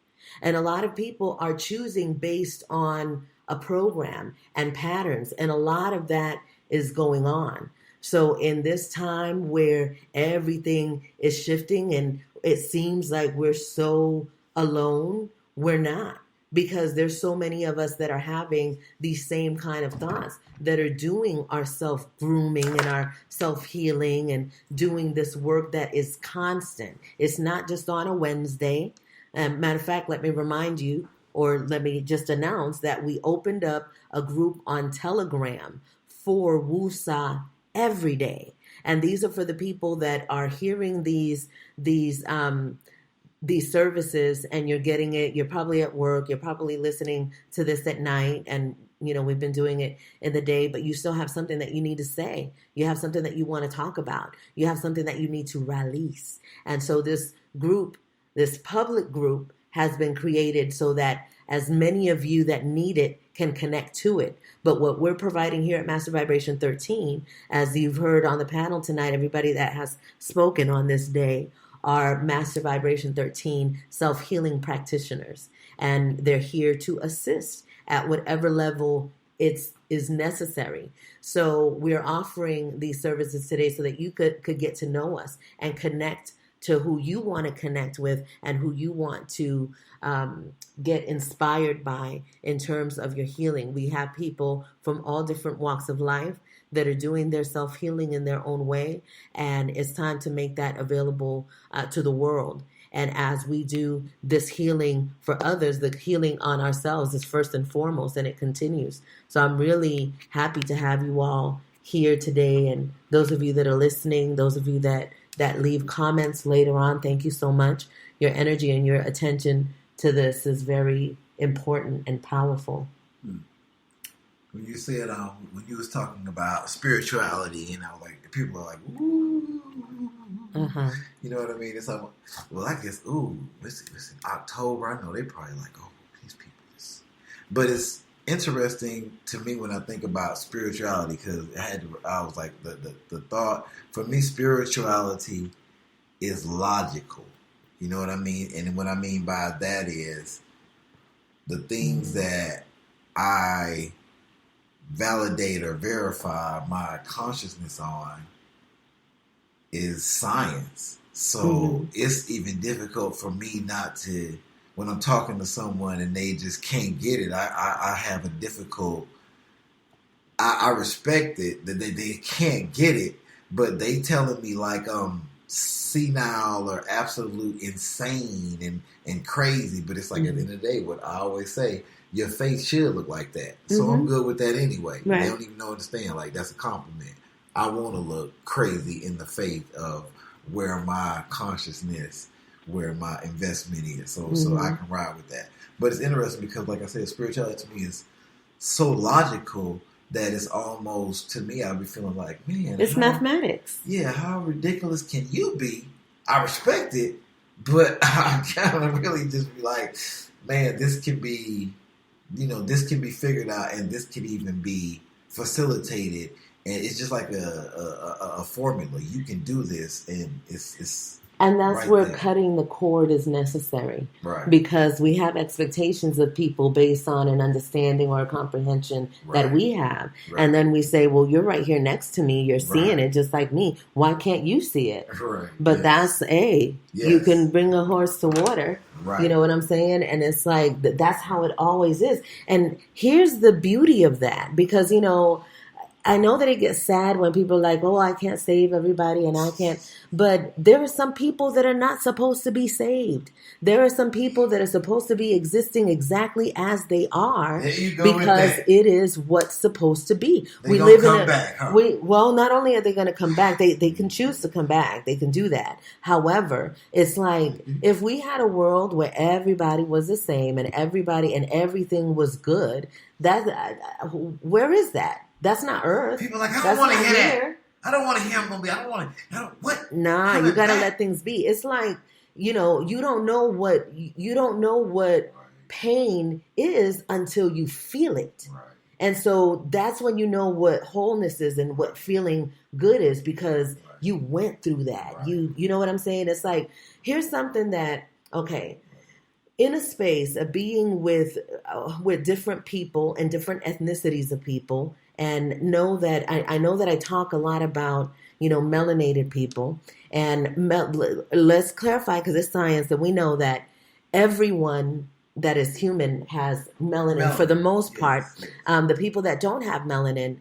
And a lot of people are choosing based on a program and patterns, and a lot of that is going on. So in this time where everything is shifting and it seems like we're so alone, we're not, because there's so many of us that are having these same kind of thoughts, that are doing our self-grooming and our self-healing and doing this work that is constant. It's not just on a Wednesday. Matter of fact, let me remind you, or let me just announce that we opened up a group on Telegram for Woosah every day. And these are for the people that are hearing these services, and you're getting it. You're probably at work. You're probably listening to this at night. And, we've been doing it in the day, but you still have something that you need to say. You have something that you want to talk about. You have something that you need to RAHlease. And so this group, this public group, has been created so that as many of you that need it can connect to it. But what we're providing here at Master Vibration 13, as you've heard on the panel tonight, everybody that has spoken on this day are Master Vibration 13 self-healing practitioners. And they're here to assist at whatever level is necessary. So we're offering these services today so that you could get to know us and connect to who you want to connect with and who you want to get inspired by in terms of your healing. We have people from all different walks of life that are doing their self-healing in their own way, and it's time to make that available to the world. And as we do this healing for others, the healing on ourselves is first and foremost, and it continues. So I'm really happy to have you all here today, and those of you that are listening, those of you that leave comments later on, thank you so much. Your energy and your attention to this is very important and powerful. When you said, when you was talking about spirituality, like people are like, ooh, you know what I mean? It's like, well, I guess, it's in October. I know they probably like, oh, these people. But it's interesting to me when I think about spirituality, because I was like, the thought for me, spirituality is logical. You know what I mean? And what I mean by that is the things that I validate or verify my consciousness on is science. So it's even difficult for me not to, when I'm talking to someone and they just can't get it, I have a difficult, I respect it that they can't get it, but they telling me like senile or absolute insane and crazy. But it's like at the end of the day, what I always say, your face should look like that. So I'm good with that anyway. Right. They don't even understand. Like, that's a compliment. I want to look crazy in the faith of where my consciousness, where my investment is. So I can ride with that. But it's interesting because, like I said, spirituality to me is so logical that it's almost, to me, I'll be feeling like, man. It's mathematics. Yeah, how ridiculous can you be? I respect it, but I kind of really just be like, man, this can be, this can be figured out, and this can even be facilitated. And it's just like a formula. You can do this, and it's and that's right where there. Cutting the cord is necessary. Right. Because we have expectations of people based on an understanding or a comprehension that we have. Right. And then we say, well, you're right here next to me. You're seeing it just like me. Why can't you see it? Right. But that's you can bring a horse to water. Right. You know what I'm saying? And it's like, that's how it always is. And here's the beauty of that. Because, I know that it gets sad when people are like, oh, I can't save everybody and I can't. But there are some people that are not supposed to be saved. There are some people that are supposed to be existing exactly as they are because it is what's supposed to be. We live in a back, huh? Well, not only are they going to come back, they can choose to come back. They can do that. However, it's like if we had a world where everybody was the same and everybody and everything was good, where is that? That's not Earth. People are like, I don't want to hear that. I don't want to hear I'm going to be. What? Nah, you got to let things be. It's like, you don't know what pain is until you feel it. Right. And so that's when you know what wholeness is and what feeling good is because you went through that. Right. You know what I'm saying? It's like, here's something that, okay, in a space of being with different people and different ethnicities of people, and know that I know that I talk a lot about, melanated people. And let's clarify, because it's science, that we know that everyone that is human has melanin for the most part. Yes. The people that don't have melanin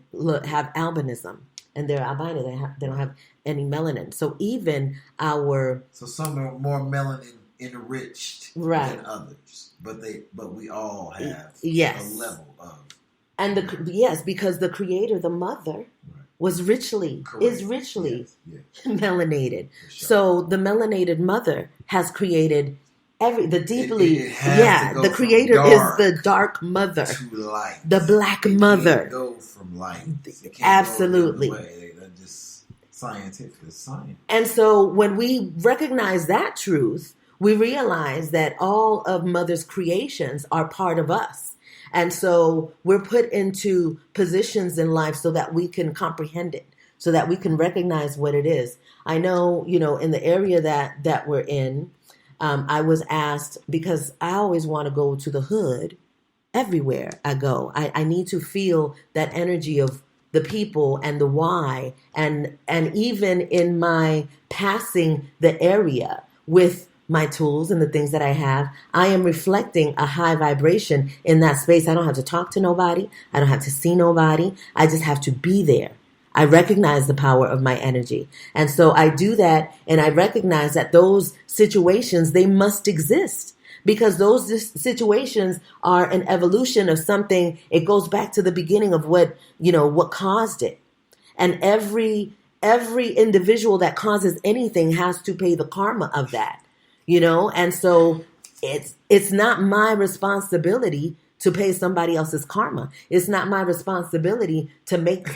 have albinism, and they're albino. They don't have any melanin. So even so some are more melanin enriched than others, but we all have a level of. And because the creator, the mother, is richly melanated. Sure. So the melanated mother has created the creator is the dark mother, to light. The black mother. Go from light. Absolutely. They're just scientific. It's science. And so when we recognize that truth, we realize that all of Mother's creations are part of us. And so we're put into positions in life so that we can comprehend it, so that we can recognize what it is. I know, in the area that we're in, I was asked, because I always want to go to the hood everywhere I go. I need to feel that energy of the people and the why. And even in my passing the area with my tools and the things that I have, I am reflecting a high vibration in that space. I don't have to talk to nobody. I don't have to see nobody. I just have to be there. I recognize the power of my energy. And so I do that, and I recognize that those situations, they must exist because those situations are an evolution of something. It goes back to the beginning of what caused it. And every individual that causes anything has to pay the karma of that. And so it's not my responsibility to pay somebody else's karma. It's not my responsibility to make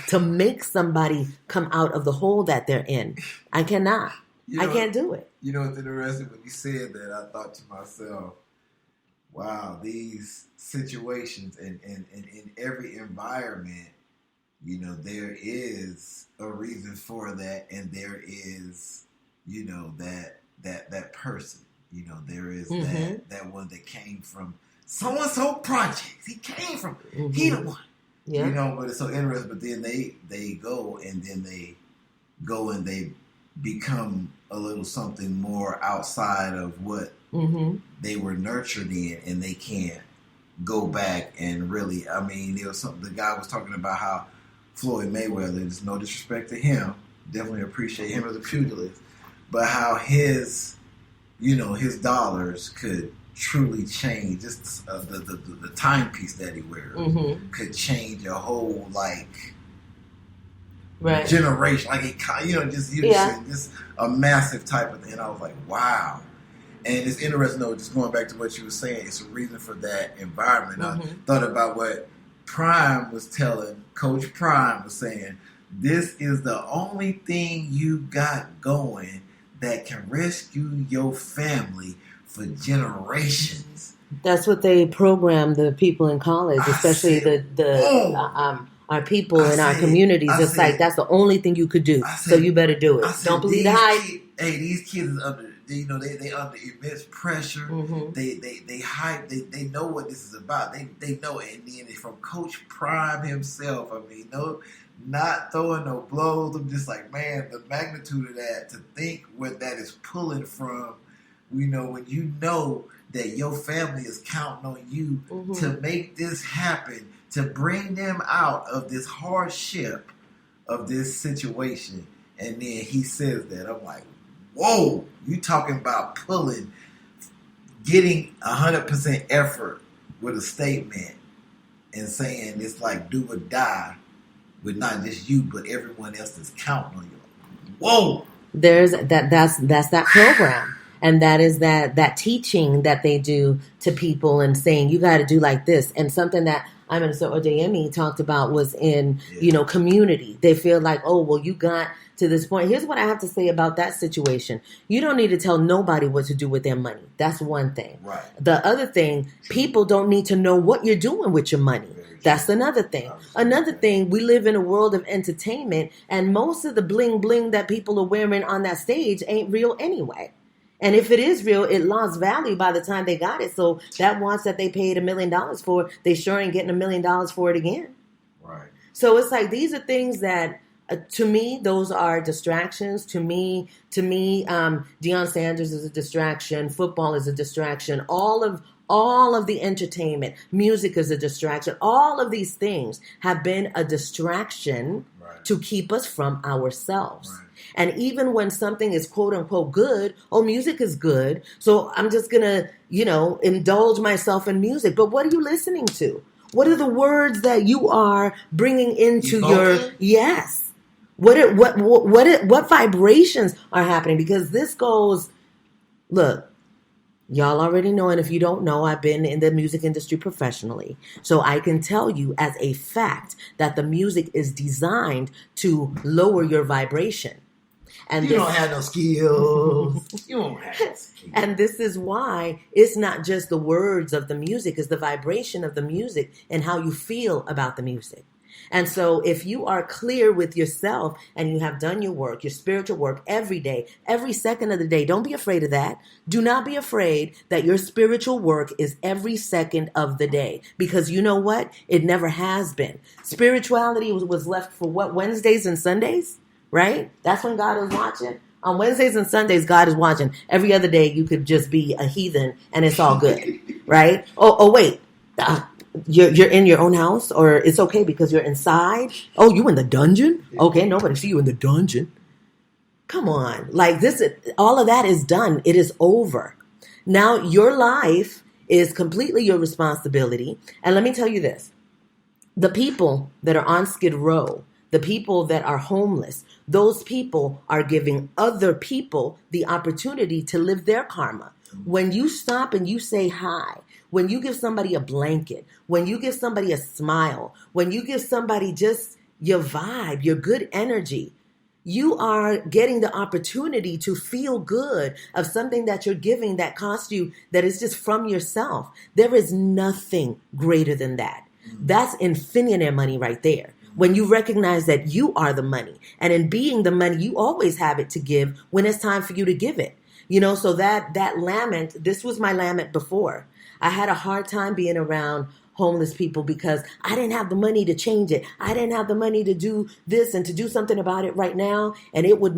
somebody come out of the hole that they're in. I cannot. I can't do it. You know what's interesting? When you said that, I thought to myself, wow, these situations and in every environment, there is a reason for that, and there is, that person, there is that one that came from so-and-so projects. He came from, he the one. Yeah. But it's so interesting. But then they go and they become a little something more outside of what they were nurtured in, and they can't go back and really, there was something, the guy was talking about how Floyd Mayweather, there's no disrespect to him, definitely appreciate him as a pugilist, but how his dollars could truly change. Just the timepiece that he wears could change a whole generation. Just a massive type of thing. And I was like, wow. And it's interesting though, just going back to what you were saying, it's a reason for that environment. I thought about what Prime was telling, Coach Prime was saying, this is the only thing you got going that can rescue your family for generations. That's what they program the people in college, especially our people in our communities. It's like that's the only thing you could do. So you better do it. Don't believe the hype. These kids are under, they under immense pressure. They hype. They know what this is about. They know it. And then from Coach Prime himself, not throwing no blows. I'm just like, man, the magnitude of that, to think where that is pulling from, when you know that your family is counting on you to make this happen, to bring them out of this hardship, of this situation, and then he says that. I'm like, whoa, you talking about getting 100% effort with a statement and saying it's like do or die with not just you, but everyone else that's counting on you. Whoa. That's that program. And that is that teaching that they do to people and saying, you got to do like this. And something that so Odeyemi talked about was in, community. They feel like, oh, well, you got to this point. Here's what I have to say about that situation. You don't need to tell nobody what to do with their money. That's one thing. Right. The other thing, people don't need to know what you're doing with your money. That's another thing. Another thing, we live in a world of entertainment, and most of the bling bling that people are wearing on that stage ain't real anyway. And if it is real, it lost value by the time they got it. So that watch that they paid $1 million for, they sure ain't getting $1 million for it again. Right. So it's like these are things that, to me, those are distractions. To me, Deion Sanders is a distraction. Football is a distraction. All of the entertainment, music is a distraction. All of these things have been a distraction to keep us from ourselves. Right. And even when something is quote unquote good, music is good. So I'm just going to, indulge myself in music. But what are you listening to? What are the words that you are bringing into yes. What vibrations are happening? Because this goes, look, y'all already know, and if you don't know, I've been in the music industry professionally. So I can tell you as a fact that the music is designed to lower your vibration. And you don't have no skills. You don't have no skills. And this is why it's not just the words of the music, it's the vibration of the music and how you feel about the music. And so if you are clear with yourself and you have done your work, your spiritual work every day, every second of the day, don't be afraid of that. Do not be afraid that your spiritual work is every second of the day. Because you know what? It never has been. Spirituality was left for what? Wednesdays and Sundays? Right? That's when God is watching. On Wednesdays and Sundays, God is watching. Every other day, you could just be a heathen and it's all good. Right? Oh, wait. You're in your own house, or it's okay because you're inside. Oh, you in the dungeon? Okay, nobody see you in the dungeon. Come on. Like this, all of that is done. It is over. Now your life is completely your responsibility. And let me tell you this. The people that are on Skid Row, the people that are homeless, those people are giving other people the opportunity to live their karma. When you stop and you say hi, when you give somebody a blanket, when you give somebody a smile, when you give somebody just your vibe, your good energy, you are getting the opportunity to feel good of something that you're giving that costs you, that is just from yourself. There is nothing greater than that. That's infinite money right there. When you recognize that you are the money, and in being the money, you always have it to give when it's time for you to give it. So that lament, this was my lament before. I had a hard time being around homeless people because I didn't have the money to change it. I didn't have the money to do this and to do something about it right now. And it would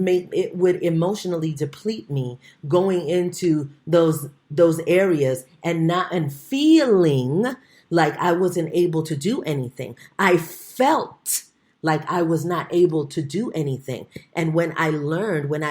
emotionally deplete me going into those areas and feeling like I wasn't able to do anything. I felt like I was not able to do anything. And when I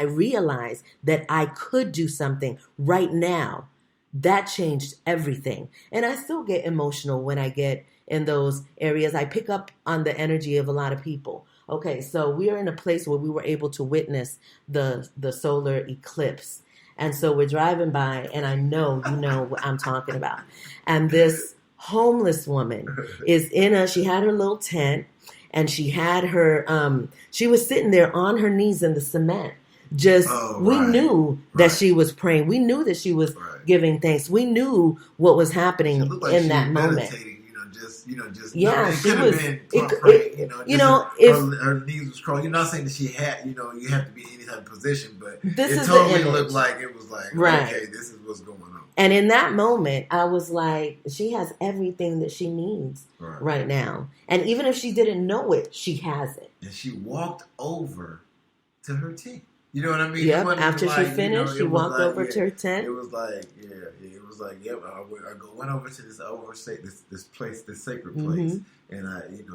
realized that I could do something right now, that changed everything. And I still get emotional when I get in those areas. I pick up on the energy of a lot of people. Okay, so we are in a place where we were able to witness the solar eclipse. And so we're driving by, and I know you know what I'm talking about. And this homeless woman she had her little tent, and she had her, she was sitting there on her knees in the cement. We knew that she was praying. We knew that she was giving thanks. We knew what was happening in that moment. Yeah, she was. Her knees was crawling. You're not saying that she had, you have to be in any type of position, but it totally looked like it was like, okay, this is what's going on. And in that moment, I was like, she has everything that she needs right now. And even if she didn't know it, she has it. And she walked over to her tent. You know what I mean? Yep. After she finished, she walked over to her tent. It was like, I went over to this place, this sacred place, and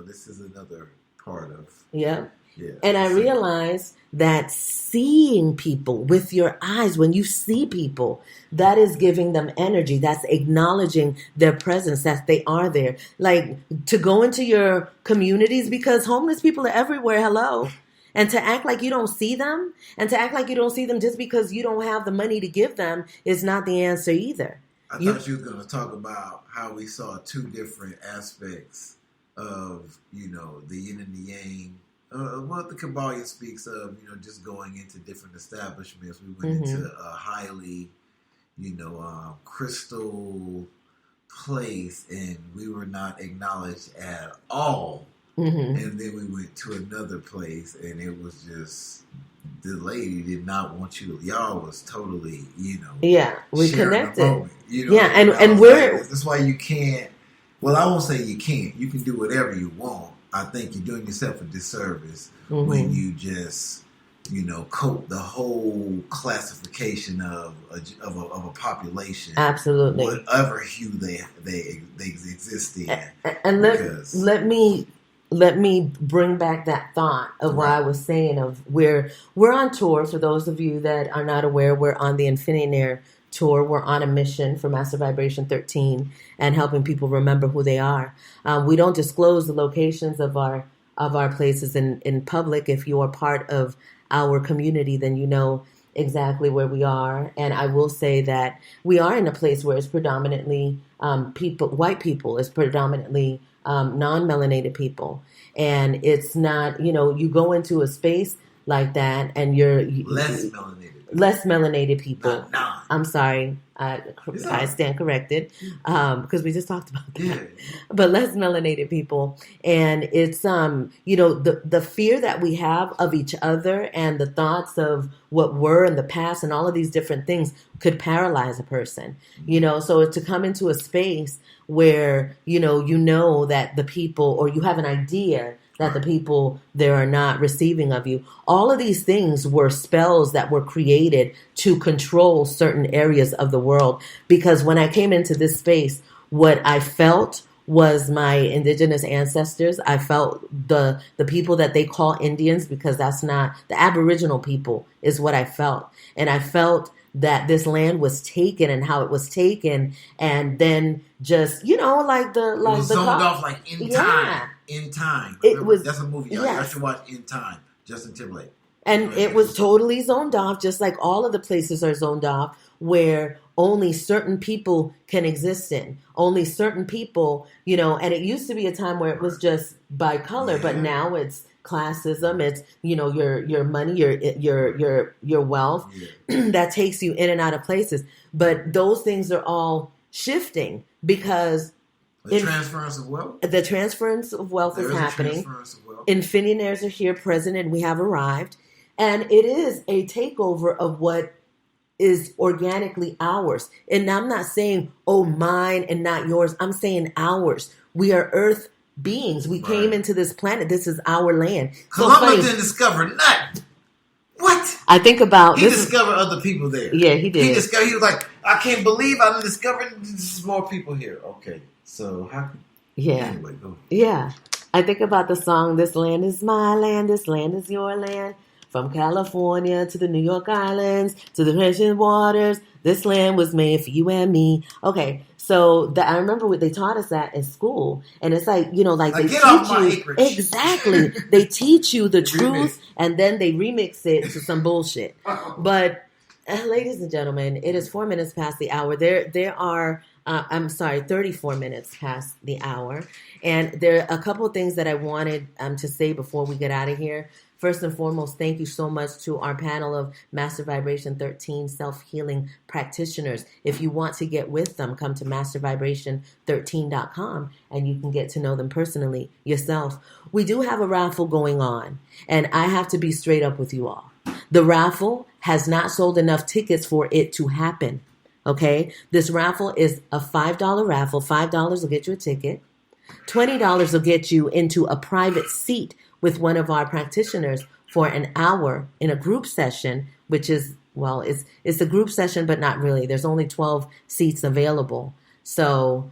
this is another part of. Yeah. Yeah. And I realized that seeing people with your eyes, when you see people, that is giving them energy. That's acknowledging their presence, that they are there. Like to go into your communities, because homeless people are everywhere. Hello. And to act like you don't see them, and to act like you don't see them just because you don't have the money to give them is not the answer either. I thought you were going to talk about how we saw two different aspects of, the yin and the yang. What the Kabbalion speaks of, just going into different establishments. We went into a highly, crystal place, and we were not acknowledged at all. And then we went to another place, and it was just, the lady did not want you to, y'all was totally, yeah, we connected. Moment, and we're, like, that's why you can't, well, I won't say you can't, you can do whatever you want. I think you're doing yourself a disservice when you just, coat the whole classification of a population. Absolutely. Whatever hue they exist in. And let me bring back that thought of what I was saying of we're on tour. For those of you that are not aware, we're on the Infininaire tour. We're on a mission for Master Vibration 13 and helping people remember who they are. We don't disclose the locations of our places in public. If you are part of our community, then you know exactly where we are. And I will say that we are in a place where it's predominantly white people. It's predominantly non-melanated people. And it's not, you go into a space like that and you're less melanated people. I'm sorry. I stand corrected because we just talked about that. Yeah. But less melanated people. And it's, the fear that we have of each other and the thoughts of what were in the past and all of these different things could paralyze a person, so to come into a space where, you know that the people, or you have an idea that the people there are not receiving of you. All of these things were spells that were created to control certain areas of the world. Because when I came into this space, what I felt was my indigenous ancestors. I felt the people that they call Indians, because that's not the Aboriginal people, is what I felt. And I felt that this land was taken and how it was taken, and then just, like the, like, it was zoned off, like in time. In Time. That's a movie. I should watch In Time. Justin Timberlake. And it was totally zoned off, just like all of the places are zoned off, where only certain people can exist in. Only certain people, and it used to be a time where it was just by color, but now it's classism. It's, your money, your wealth that takes you in and out of places. But those things are all shifting because the transference of wealth. The transference of wealth is happening. Infininaires are here, present, and we have arrived. And it is a takeover of what is organically ours. And I'm not saying, mine and not yours. I'm saying ours. We are earth beings. We came into this planet. This is our land. Columbus didn't discover nothing. What? I think about he discovered other people there. Yeah, he did. He was like, I can't believe I discovered there's more people here. Okay. So how? Anyway, go. Yeah, I think about the song "This Land Is My Land, This Land Is Your Land." From California to the New York Islands to the Persian waters, this land was made for you and me. Okay, so I remember what they taught us that in school, and it's like, like they teach you exactly. They teach you the truth, and then they remix it to some bullshit. But, ladies and gentlemen, it is 4 minutes past the hour. There are. 34 minutes past the hour. And there are a couple of things that I wanted to say before we get out of here. First and foremost, thank you so much to our panel of Master Vibration 13 self-healing practitioners. If you want to get with them, come to mastervibration13.com and you can get to know them personally yourself. We do have a raffle going on, and I have to be straight up with you all. The raffle has not sold enough tickets for it to happen. Okay, this raffle is a $5 raffle. $5 will get you a ticket. $20 will get you into a private seat with one of our practitioners for an hour in a group session, which is, it's a group session, but not really. There's only 12 seats available. So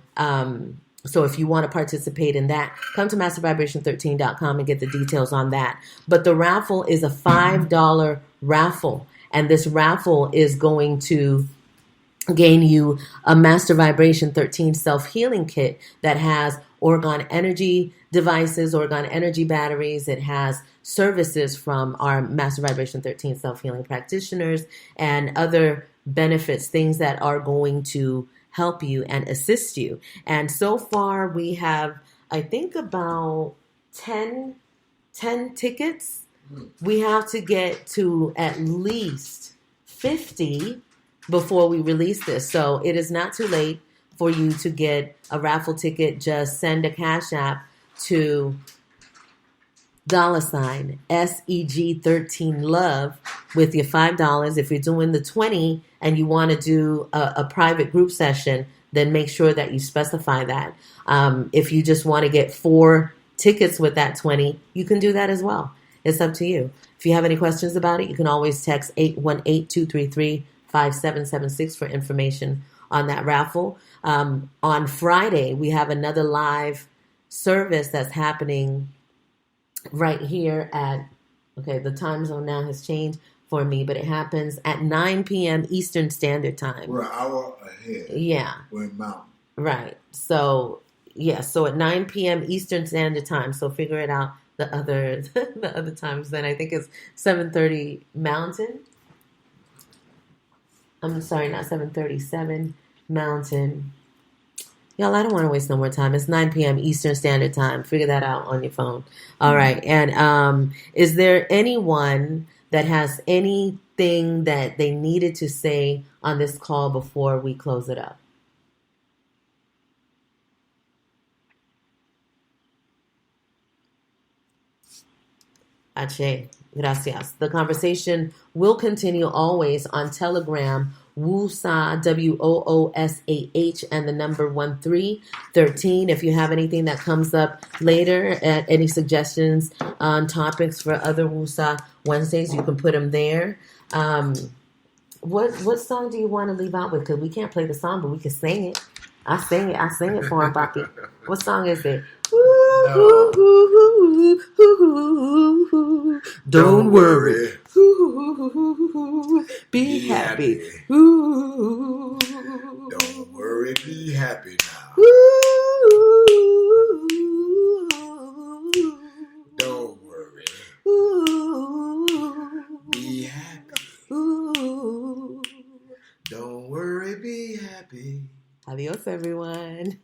So if you want to participate in that, come to mastervibration13.com and get the details on that. But the raffle is a $5 raffle. And this raffle is going to gain you a Master Vibration 13 self-healing kit that has Orgone energy devices, Orgone energy batteries. It has services from our Master Vibration 13 self-healing practitioners and other benefits, things that are going to help you and assist you. And so far we have, I think, about 10 tickets. We have to get to at least 50 before we release this. So it is not too late for you to get a raffle ticket. Just send a Cash App to $SEG13 with your $5. If you're doing the 20 and you want to do a private group session, then make sure that you specify that. If you just want to get 4 tickets with that 20, you can do that as well. It's up to you. If you have any questions about it, you can always text 818-233-5776 for information on that raffle. On Friday, we have another live service that's happening right here at, the time zone now has changed for me, but it happens at 9 p.m. Eastern Standard Time. We're an hour ahead. Yeah. We're in Mountain. Right. So, so at 9 p.m. Eastern Standard Time. So figure it out the other times. Then I think it's 7:30 Mountain. I'm sorry, not 7:37 Mountain. Y'all, I don't want to waste no more time. It's 9 p.m. Eastern Standard Time. Figure that out on your phone. All right. And is there anyone that has anything that they needed to say on this call before we close it up? Ache. Gracias. The conversation will continue always on Telegram, Woosah, WOOSAH, and the number 1313. If you have anything that comes up later, any suggestions on topics for other Woosah Wednesdays, you can put them there. What song do you want to leave out with? Because we can't play the song, but we can sing it. I sing it for him, Papi. What song is it? No. Don't worry. Be happy. Don't worry, be happy now. Don't worry. Be happy. Don't worry, be happy. Adios, everyone.